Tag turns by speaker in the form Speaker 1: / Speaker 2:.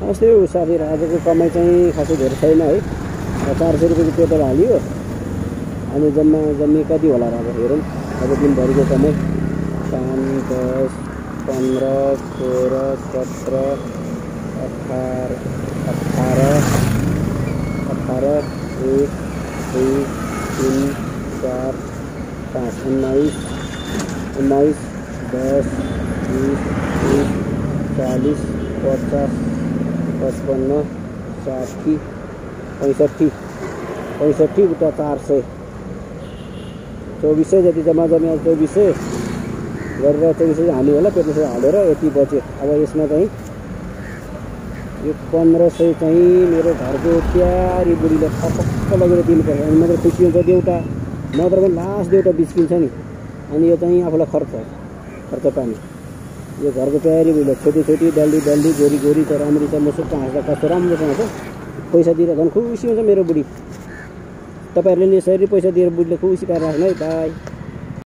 Speaker 1: यस्तै हो साथीहरू, आजको कमाइ चाहिँ खासै धेरै छैन है। 400 रुपियाँको पेट्रोल हाल्यो अनि जम्मी कति होला र अब हेरौँ। अब दिनभरिको कमाइ 5, 10, 15, 16, 17, 18, 1, 2, 3, 4, 5, 19, 10, 20, 30, 40, 50, 55, 60, 65 उता 400, 2400 जति जम्मा जम्मी 2400 गरेर 2400 हाल्नु होला। पेट्रोल हालेर यति बच्यो। अब यसमा चाहिँ यो 1500 चाहिँ मेरो घरको प्यारी बुढीले फपक्क लगेर दिनुपर्छ। अनि मात्रै खुसी हुन्छ। देउटा नत्र पनि लास्ट देउटा बिस्किन्छ नि। अनि यो चाहिँ आफूलाई खर्च पानी। यो घरको प्यारी बुढीले छोटी डल्ली गोरी छ, राम्री छ, मुसुक्क हाँस्दा कस्तो राम्रोसँग छ। पैसा दिएर झन् खुसी हुन्छ मेरो बुढी। तपाईँहरूले नि यसरी पैसा दिएर बुढीले खुसी पारेर राख्नु है। बाई।